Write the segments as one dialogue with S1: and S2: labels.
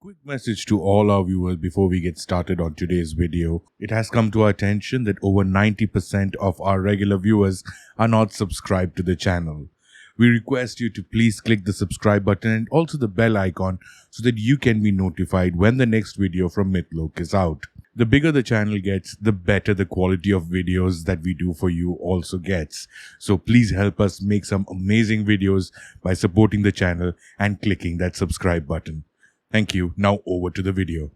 S1: Quick message to all our viewers before we get started on today's video. It has come to our attention that over 90% of our regular viewers are not subscribed to the channel. We request you to please click the subscribe button and also the bell icon so that you can be notified when the next video from Mythloc is out. The bigger the channel gets, the better the quality of videos that we do for you also gets. So please help us make some amazing videos by supporting the channel and clicking that subscribe button. Thank you. Now over to the video.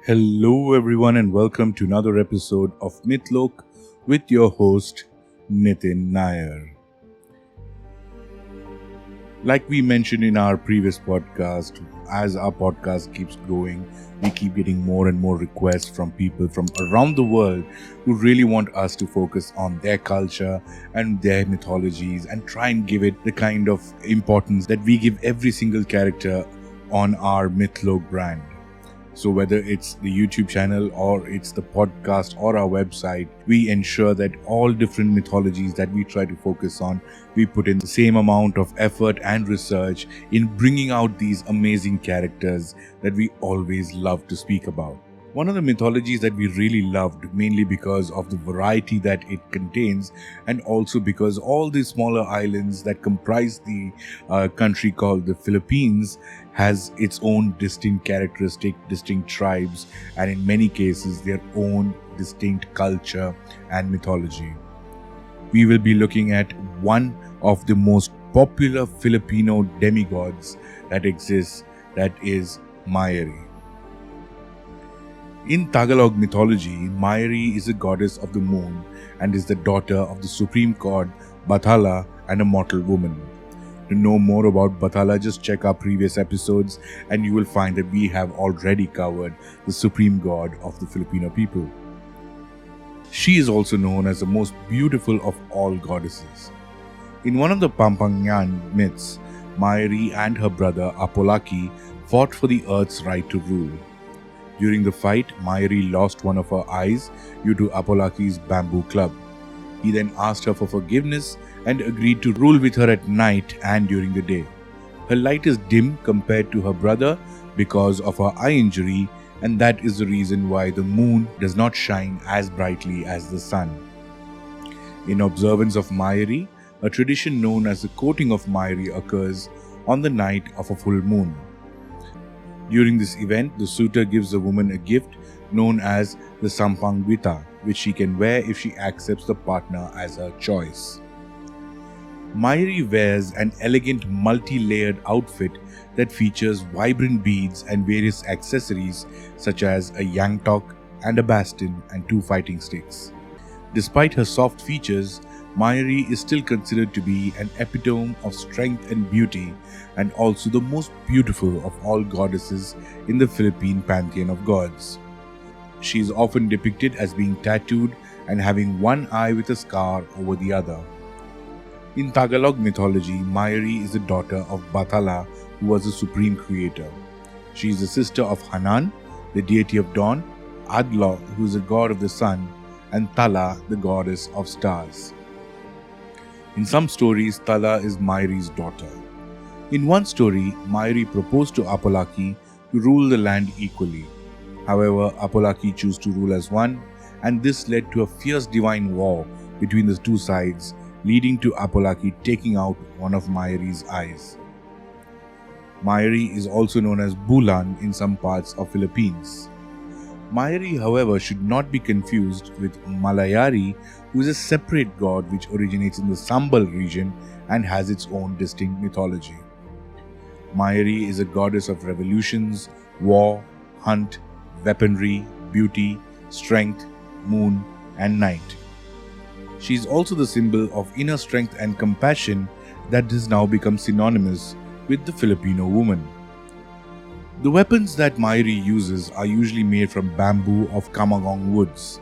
S1: Hello everyone and welcome to another episode of Mythloc with your host Nitin Nair. Like we mentioned in our previous podcast, as our podcast keeps growing, we keep getting more and more requests from people from around the world who really want us to focus on their culture and their mythologies and try and give it the kind of importance that we give every single character on our Mythloc brand. So whether it's the YouTube channel or it's the podcast or our website, we ensure that all different mythologies that we try to focus on, we put in the same amount of effort and research in bringing out these amazing characters that we always love to speak about. One of the mythologies that we really loved, mainly because of the variety that it contains and also because all these smaller islands that comprise the country called the Philippines has its own distinct characteristic, distinct tribes, and in many cases their own distinct culture and mythology. We will be looking at one of the most popular Filipino demigods that exists, that is Mayari. In Tagalog mythology, Mayari is a goddess of the moon and is the daughter of the supreme god Bathala and a mortal woman. To know more about Bathala, just check our previous episodes and you will find that we have already covered the supreme god of the Filipino people. She is also known as the most beautiful of all goddesses. In one of the Pampangyan myths, Mayari and her brother Apolaki fought for the earth's right to rule. During the fight, Mayari lost one of her eyes due to Apolaki's bamboo club. He then asked her for forgiveness and agreed to rule with her at night and during the day. Her light is dim compared to her brother because of her eye injury, and that is the reason why the moon does not shine as brightly as the sun. In observance of Mayari, a tradition known as the courting of Mayari occurs on the night of a full moon. During this event, the suitor gives the woman a gift known as the sampangwita, which she can wear if she accepts the partner as her choice. Mayari wears an elegant multi-layered outfit that features vibrant beads and various accessories such as a yangtok and a baston and 2 fighting sticks. Despite her soft features, Mayari is still considered to be an epitome of strength and beauty and also the most beautiful of all goddesses in the Philippine pantheon of gods. She is often depicted as being tattooed and having one eye with a scar over the other. In Tagalog mythology, Mayari is the daughter of Bathala, who was the supreme creator. She is the sister of Hanan, the deity of dawn, Adlaw, who is the god of the sun, and Tala, the goddess of stars. In some stories, Tala is Mayari's daughter. In one story, Mayari proposed to Apolaki to rule the land equally. However, Apolaki chose to rule as one, and this led to a fierce divine war between the two sides, leading to Apolaki taking out one of Mayari's eyes. Mayari is also known as Bulan in some parts of Philippines. Mayari, however, should not be confused with Malayari, who is a separate god which originates in the Sambal region and has its own distinct mythology. Mayari is a goddess of revolutions, war, hunt, weaponry, beauty, strength, moon, and night. She is also the symbol of inner strength and compassion that has now become synonymous with the Filipino woman. The weapons that Mayari uses are usually made from bamboo of Kamagong woods.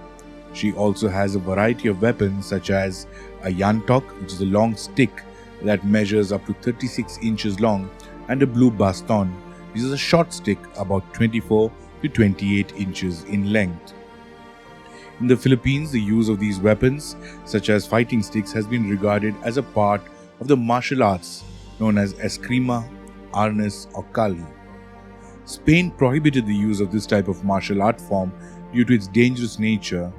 S1: She also has a variety of weapons such as a yantok, which is a long stick that measures up to 36 inches long, and a blue baston, which is a short stick about 24 to 28 inches in length. In the Philippines, the use of these weapons, such as fighting sticks, has been regarded as a part of the martial arts known as eskrima, arnis, or kali. Spain prohibited the use of this type of martial art form due to its dangerous nature,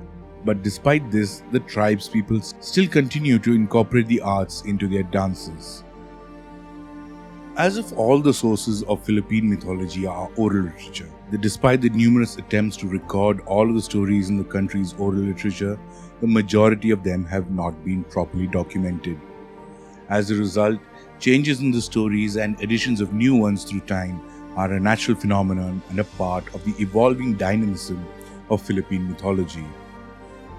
S1: but despite this, the tribe's people still continue to incorporate the arts into their dances. As if all the sources of Philippine mythology are oral literature, despite the numerous attempts to record all of the stories in the country's oral literature, the majority of them have not been properly documented. As a result, changes in the stories and additions of new ones through time are a natural phenomenon and a part of the evolving dynamism of Philippine mythology.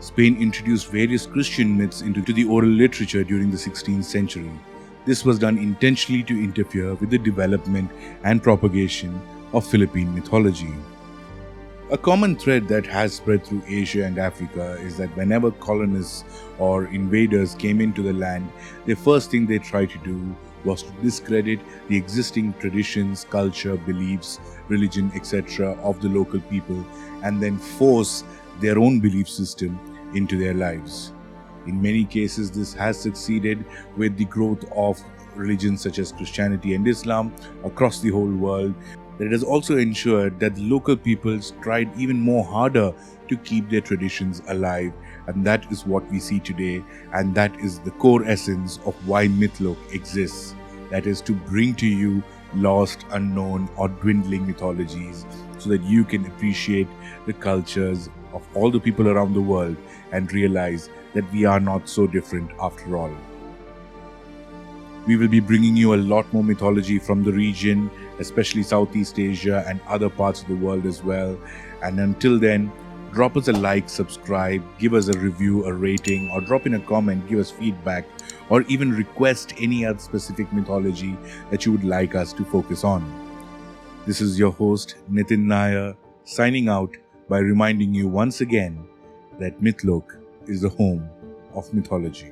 S1: Spain introduced various Christian myths into the oral literature during the 16th century. This was done intentionally to interfere with the development and propagation of Philippine mythology. A common thread that has spread through Asia and Africa is that whenever colonists or invaders came into the land, the first thing they tried to do was to discredit the existing traditions, culture, beliefs, religion, etc. of the local people and then force their own belief system into their lives. In many cases, this has succeeded with the growth of religions such as Christianity and Islam across the whole world. But it has also ensured that the local peoples tried even more harder to keep their traditions alive, and that is what we see today, and that is the core essence of why Mythloc exists. That is to bring to you lost, unknown, or dwindling mythologies so that you can appreciate the cultures of all the people around the world and realize that we are not so different after all. We will be bringing you a lot more mythology from the region, especially Southeast Asia and other parts of the world as well. And until then, drop us a like, subscribe, give us a review, a rating, or drop in a comment, give us feedback, or even request any other specific mythology that you would like us to focus on. This is your host, Nitin Nair, signing out by reminding you once again that Mythloc is the home of mythology.